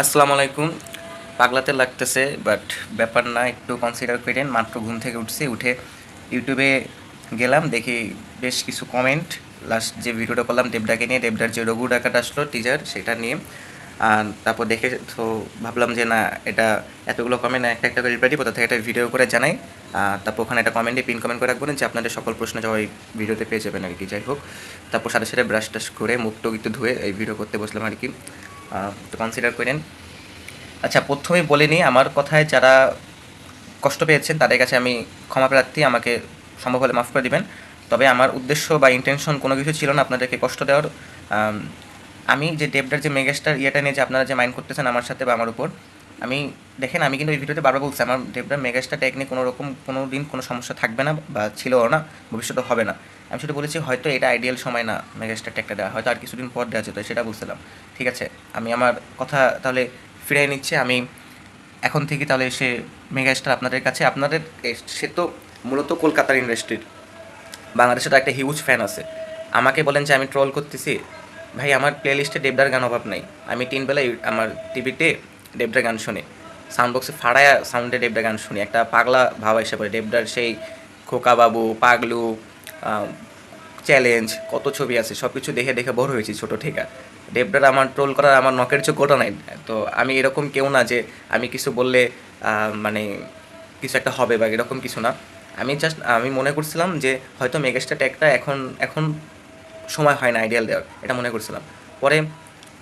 আসসালামু আলাইকুম। পাগলাতে লাগতেছে, বাট ব্যাপার না, একটু কনসিডার করেন। মাত্র ঘুম থেকে উঠে ইউটিউবে গেলাম, দেখি বেশ কিছু কমেন্ট। লাস্ট যে ভিডিওটা করলাম দেবদাকে নিয়ে, দেবদার যে রঘু ডাকাটা আসলো টিজার, সেটা নিয়ে। আর তারপর দেখে তো ভাবলাম যে না, এটা এতগুলো কমেন্ট একটা একটা করে রিপ্লাই দিব, তার থেকে একটা ভিডিও করে জানাই। তারপর ওখানে একটা কমেন্টে পিন কমেন্ট করে রাখবেন যে আপনাদের সকল প্রশ্ন জবাব এই ভিডিওতে পেয়ে যাবেন আর কি। যাই হোক, তারপর সাথে সাথে ব্রাশ টাশ করে মুখটুক একটু ধুয়ে এই ভিডিও করতে বসলাম আর কি। তো কনসিডার করেন। আচ্ছা, প্রথমেই বলে নিই, আমার কথায় যারা কষ্ট পেয়েছেন তাদের কাছে আমি ক্ষমা প্রার্থী, আমাকে সম্ভব হলে মাফ করে দিবেন। তবে আমার উদ্দেশ্য বা ইন্টেনশন কোনো কিছু ছিল না আপনাদেরকে কষ্ট দেওয়ার। আম, আমি যে দেবদার যে মেগাস্টার ইয়েটা নিয়ে যে আপনারা যে মাইন্ড করতেছেন আমার সাথে বা আমার উপর, আমি দেখেন, আমি কিন্তু এই ভিডিওতে বারবার বলছি আমার দেবদার মেগাস্টার ট্যাগ নিয়ে কোনো রকম কোনো দিন কোনো সমস্যা থাকবে না, বা ছিলও না, ভবিষ্যতে হবে না। আমি শুধু বলেছি হয়তো এটা আইডিয়াল সময় না মেগাস্টার ট্যাগটা দেওয়া, হয়তো আর কিছুদিন পর দেওয়া যেত, সেটা বুঝছিলাম। ঠিক আছে, আমি আমার কথা তাহলে ফিরিয়ে নিচ্ছি। আমি এখন থেকে তাহলে সে মেগাস্টার আপনাদের কাছে, আপনাদের সে তো মূলত কলকাতার ইন্ডাস্ট্রির, বাংলাদেশে তো একটা হিউজ ফ্যান আছে। আমাকে বলেন যে আমি ট্রোল করতেছি, ভাই আমার প্লে লিস্টে দেবদার গান অভাব নাই। আমি 3 বেলায় আমার টিভিতে দেবদার গান শুনি, সাউন্ড বক্সে ফাড়ায়া সাউন্ডে দেবদার গান শুনি। একটা পাগলা ভাব এসে পড়ে দেবদার, সেই খোকা বাবু, পাগলু, চ্যালেঞ্জ, কত ছবি আছে, সব কিছু দেখে দেখে বড় হয়েছি ছোটো থেকে। দেবদার আমার ট্রোল করার আমার নখের চোখ গোটা নাই। তো আমি এরকম কেউ না যে আমি কিছু বললে মানে কিছু একটা হবে বা এরকম কিছু না। আমি মনে করছিলাম যে হয়তো মেগাস্টার ট্যাগটা এখন এখন সময় হয় না আইডিয়াল দেওয়ার, এটা মনে করছিলাম। পরে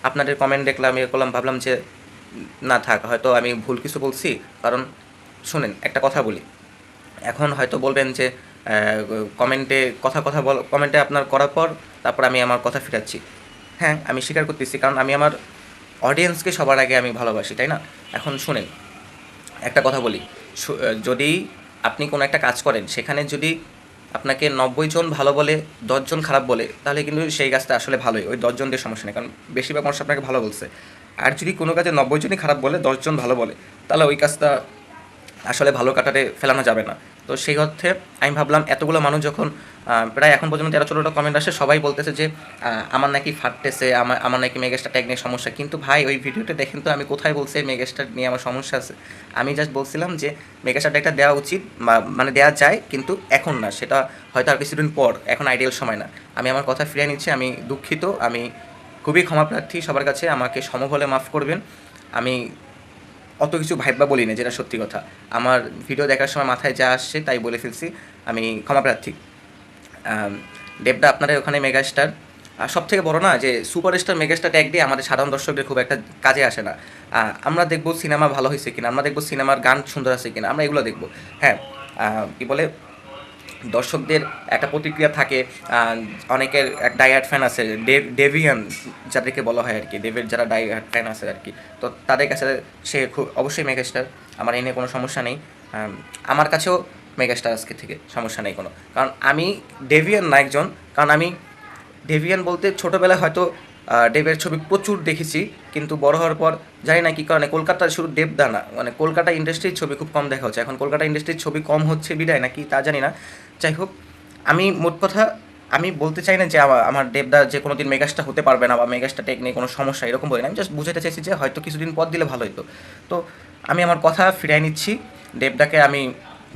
আপনাদের কমেন্ট দেখলাম, ইয়ে করলাম, ভাবলাম যে না থাক, হয়তো আমি ভুল কিছু বলছি। কারণ শুনেন, একটা কথা বলি, এখন হয়তো বলবেন যে কমেন্টে কথা কথা বল, কমেন্টে আপনার করার পর তারপর আমি আমার কথা ফিরাচ্ছি। হ্যাঁ, আমি স্বীকার করতেছি, কারণ আমি আমার অডিয়েন্সকে সবার আগে আমি ভালোবাসি, তাই না? এখন শুনেন, একটা কথা বলি, যদি আপনি কোনো একটা কাজ করেন, সেখানে যদি আপনাকে 90 জন ভালো বলে, 10 জন খারাপ বলে, তাহলে কিন্তু সেই কাজটা আসলে ভালোই, ওই 10 জন দিয়ে সমস্যা নেই, কারণ বেশিরভাগ মানুষ আপনাকে ভালো বলছে। আর যদি কোনো কাজে 90 জনই খারাপ বলে, 10 জন ভালো বলে, তাহলে ওই কাজটা আসলে ভালো কাটারে ফেলানো যাবে না। তো সেই অর্থে আমি ভাবলাম এতগুলো মানুষ যখন প্রায় এখন পর্যন্ত 13-14টা কমেন্ট আসে, সবাই বলতেছে যে আমার নাকি ফাটতেছে, আমার নাকি মেগাস্টার ট্যাগ নিয়ে সমস্যা। কিন্তু ভাই, ওই ভিডিওতে দেখেন তো আমি কোথায় বলছি মেগাস্টার নিয়ে আমার সমস্যা আছে? আমি জাস্ট বলছিলাম যে মেগাস্টার ট্যাগটা দেওয়া উচিত, মানে দেওয়া যায়, কিন্তু এখন না, সেটা হয়তো আর কিছুদিন পর, এখন আইডিয়াল সময় না। আমি আমার কথা ফিরিয়ে নিচ্ছি, আমি দুঃখিত, আমি খুবই ক্ষমাপ্রার্থী সবার কাছে, আমাকে সমবলে মাফ করবেন। আমি অত কিছু ভাইবা বলি না, যেটা সত্যি কথা। আমার ভিডিও দেখার সময় মাথায় যা আসছে তাই বলে ফেলছি, আমি ক্ষমাপ্রার্থী। দেবদা আপনাদের ওখানে মেগাস্টার, আর সব থেকে বড় না, যে সুপারস্টার মেগাস্টার ট্যাগ দিয়ে আমাদের সাধারণ দর্শকদের খুব একটা কাজে আসে না। আমরা দেখবো সিনেমা ভালো হয়েছে কিনা, আমরা দেখবো সিনেমার গান সুন্দর আছে কিনা, আমরা এগুলো দেখবো। হ্যাঁ, কী বলে, দর্শকদের একটা প্রতিক্রিয়া থাকে। অনেকের এক ডাইহার্ট ফ্যান আছে, ডেভিয়ান যাদেরকে বলা হয় আর কি, ডেভের যারা ডাইহার্ট ফ্যান আছে আর কি। তো তাদের কাছে সে খুব অবশ্যই মেগাস্টার, আমার এই নিয়ে কোনো সমস্যা নেই। আমার কাছেও মেগাস্টার আজকে থেকে, সমস্যা নেই কোনো। কারণ আমি ডেভিয়ান না একজন, কারণ আমি ডেভিয়ান বলতে ছোটোবেলায় হয়তো ডেভের ছবি প্রচুর দেখেছি, কিন্তু বড় হওয়ার পর জানি না কী কারণে কলকাতার শুধু দেবদা না, মানে কলকাতা ইন্ডাস্ট্রির ছবি খুব কম দেখা হচ্ছে এখন, কলকাতা ইন্ডাস্ট্রির ছবি কম হচ্ছে বিদায় নাকি তা জানি না। যাই হোক, আমি মোট কথা, আমি বলতে চাই না যে আমার দেবদা যে কোনো দিন মেগাস্টার হতে পারবে না বা মেগাস্টার টেক নিয়ে কোনো সমস্যা, এরকম বলি না। আমি জাস্ট বুঝাতে চাইছি যে হয়তো কিছুদিন পর দিলে ভালো হতো। তো আমি আমার কথা ফিরাই নিচ্ছি, দেবদাকে আমি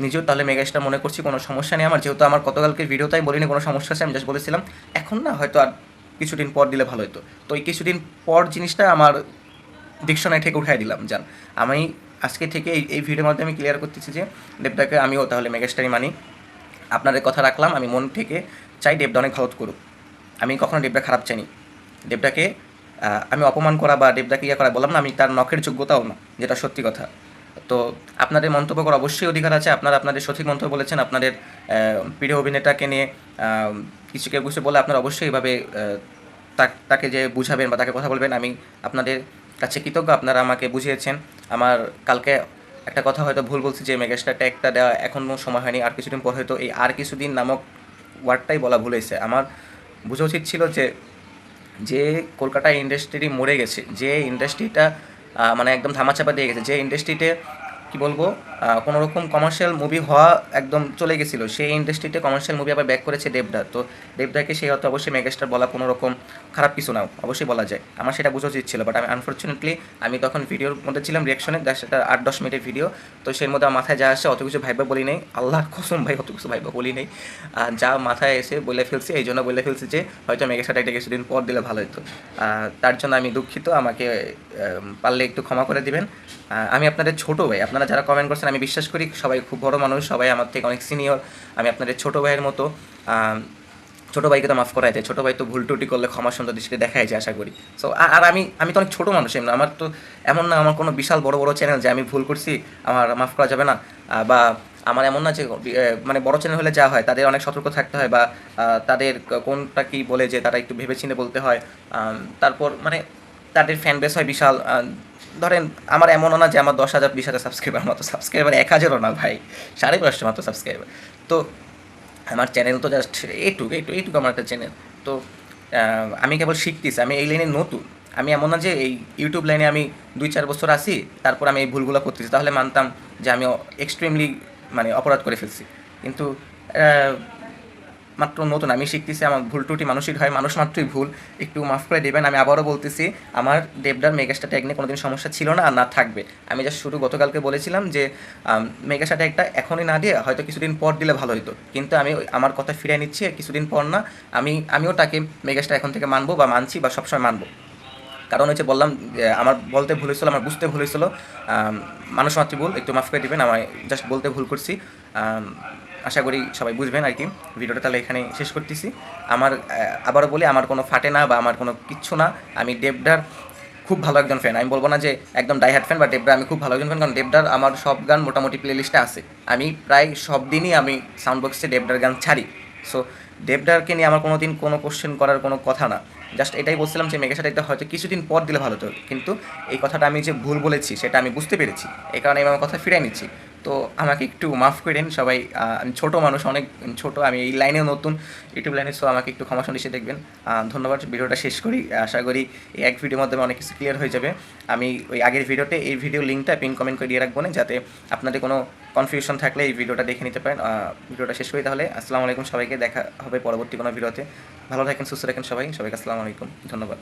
নিজেও তাহলে মেগাস্টার মনে করছি, কোনো সমস্যা নেই আমার। যেহেতু আমার গতকালকে ভিডিওটাই বলিনি কোনো সমস্যা আছে, আমি জাস্ট বলেছিলাম এখন না, হয়তো আর কিছুদিন পর দিলে ভালো হতো। তো এই কিছুদিন পর জিনিসটা আমার ডিকশনারি থেকে উঠাই দিলাম জান। আমি আজকে থেকে এই ভিডিওর মাধ্যমে ক্লিয়ার করতেছি যে দেবদাকে আমিও তাহলে মেগাস্টারই মানি। আপনাদের কথা রাখলাম, আমি মন থেকে চাই দেবদা অনেক ভালো করুক। আমি কখনো দেবদা খারাপ চাইনি। দেবদাকে আমি অপমান করা বা দেবদাকে ইয়ে করা, বললাম না, আমি তার নখের যোগ্যতাও না, যেটা সত্যি কথা। তো আপনাদের মন্তব্য করার অবশ্যই অধিকার আছে, আপনারা আপনাদের সঠিক মন্তব্য বলেছেন, আপনাদের প্রিয় অভিনেতাকে নিয়ে কিছু কেউ কিছু বলে আপনারা অবশ্যই এভাবে তাকে যে বুঝাবেন বা তাকে কথা বলবেন, আমি আপনাদের কাছে কৃতজ্ঞ, আপনারা আমাকে বুঝিয়েছেন। আমার কালকে একটা কথা হয়তো ভুল বলছি যে মেগাস্টার ট্যাগটা দেওয়া এখনও সময় হয়নি, আর কিছুদিন পর হয়তো এই আর কিছুদিন নামক ওয়ার্ডটাই বলা ভুল হয়েছে। আমার বোঝা উচিত ছিল যে যে কলকাতা ইন্ডাস্ট্রি মরে গেছে, যে ইন্ডাস্ট্রিটা মানে একদম ধামাচাপা দিয়ে গেছে, যে ইন্ডাস্ট্রিতে কী বলবো, কোনো রকম কমার্শিয়াল মুভি হওয়া একদম চলে গেছিলো, সেই ইন্ডাস্ট্রিতে কমার্শিয়াল মুভি আবার ব্যাক করেছে দেবদা। তো দেবদাকে সেই হয়তো অবশ্যই মেগাস্টার বলা কোনো রকম খারাপ কিছু না, অবশ্যই বলা যায়, আমার সেটা বোঝা উচিত ছিল। বাট আমি আনফর্চুনেটলি আমি তখন ভিডিওর মধ্যে ছিলাম, রিয়াকশনে, সেটা 8-10 মিনিটের ভিডিও। তো সেই মধ্যে আমার মাথায় যা আসে অত কিছু ভাইবা বলি নেই, আল্লাহর কসম ভাই অত কিছু ভাইবা বলি নেই। যা মাথায় এসে বলে ফেলছি, এই জন্য বলে ফেলছি যে হয়তো মেগাস্টার একটা কিছুদিন পর দিলে ভালো হতো। তার জন্য আমি দুঃখিত, আমাকে পারলে একটু ক্ষমা করে দিবেন। আমি আপনাদের ছোটো ভাই, আপনারা যারা কমেন্ট করছেন আমি বিশ্বাস করি সবাই খুব বড় মানুষ, সবাই আমার থেকে অনেক সিনিয়র। আমি আপনাদের ছোটো ভাইয়ের মতো, ছোটো ভাইকে তো মাফ করাই যায়, ছোটো ভাই তো ভুল টুটি করলে ক্ষমা সুন্দর দৃষ্টিতে দেখাই যায় আশা করি। সো আর আমি তো অনেক ছোটো মানুষ, এমনি আমার তো এমন না আমার কোনো বিশাল বড় বড় চ্যানেল যে আমি ভুল করছি আমার মাফ করা যাবে না, বা আমার এমন না যে মানে বড় চ্যানেল হলে যা হয় তাদের অনেক সতর্ক থাকতে হয়, বা তাদের কোনটা কী বলে যে তারা একটু ভেবেচিন্তে বলতে হয়। তারপর মানে তাদের ফ্যান বেস হয় বিশাল। ধরেন আমার এমনও না যে আমার 10,000-20,000 সাবস্ক্রাইবার, আমার তো সাবস্ক্রাইবার 1,000ও না ভাই, 550 মাত্র সাবস্ক্রাইবার। তো আমার চ্যানেল তো জাস্ট এইটুকু আমার একটা চ্যানেল। তো আমি কেবল শিখতেছি, আমি এই লাইনে নতুন। আমি এমন না যে এই ইউটিউব লাইনে আমি 2-4 বছর আছি তারপর আমি এই ভুলগুলো করতেছি, তাহলে মানতাম যে আমি এক্সট্রিমলি মানে অপরাধ করে ফেলছি। কিন্তু মাত্র নতুন, আমি শিখতেছি, আমার ভুল ত্রুটি মানুষই হয়, মানুষ মাত্রই ভুল, একটু মাফ করে দেবেন। আমি আবারও বলতেছি আমার দেবদার মেগাস্টার ট্যাগ নিয়ে কোনোদিন সমস্যা ছিল না আর না থাকবে। আমি জাস্ট শুরু গতকালকে বলেছিলাম যে মেগাস্টার ট্যাগটা এখনই না দিয়ে হয়তো কিছুদিন পর দিলে ভালো হতো, কিন্তু আমি আমার কথা ফিরিয়ে নিচ্ছি, কিছুদিন পর না, আমিও তাকে মেগাস্টার এখন থেকে মানবো বা মানছি বা সবসময় মানবো। কারণ হচ্ছে বললাম আমার বলতে ভুল হয়েছিল, আমার বুঝতে ভুল হয়েছিল, মানুষ মাত্র ভুল, একটু মাফ করে দেবেন, আমায় জাস্ট বলতে ভুল করছি। আশা করি সবাই বুঝবেন আর কি। ভিডিওটা তাহলে এখানে শেষ করতেছি। আমার আবারও বলি আমার কোনো ফাটে না বা আমার কোনো কিচ্ছু না, আমি দেবদার খুব ভালো একজন ফ্যান। আমি বলবো না যে একদম ডাই হার্ট ফ্যান, বা দেবদার আমি খুব ভালো একজন ফ্যান, কারণ দেবদার আমার সব গান মোটামুটি প্লে লিস্টে আছে। আমি প্রায় সব দিনই আমি সাউন্ড বক্সে দেবদার গান ছাড়ি। সো দেবদারকে নিয়ে আমার কোনো দিন কোনো কোশ্চেন করার কোনো কথা না, জাস্ট এটাই বলছিলাম যে মেঘের সাথে একটা হয়তো কিছুদিন পর দিলে ভালো হতো, কিন্তু এই কথাটা আমি যে ভুল বলেছি সেটা আমি বুঝতে পেরেছি, এই কারণে আমি আমার কথা ফিরিয়ে নিচ্ছি। তো আমাকে একটু মাফ করেন সবাই, আমি ছোটো মানুষ, অনেক ছোটো, আমি এই লাইনেও নতুন, ইউটিউব লাইনে। সো আমাকে একটু ক্ষমা সুন্দর দেখবেন। ধন্যবাদ, ভিডিওটা শেষ করি। আশা করি এই এক ভিডিওর মাধ্যমে অনেক কিছু ক্লিয়ার হয়ে যাবে। আমি ওই আগের ভিডিওতে এই ভিডিও লিঙ্কটা পিন কমেন্ট করে দিয়ে রাখবো না, যাতে আপনাদের কোনো কনফিউশন থাকলে এই ভিডিওটা দেখে নিতে পারেন। ভিডিওটা শেষ করি তাহলে। আসসালামু আলাইকুম, সবাইকে দেখা হবে পরবর্তী কোনো ভিডিওতে। ভালো থাকেন, সুস্থ থাকেন সবাই, সবাইকে আসসালামু আলাইকুম, ধন্যবাদ।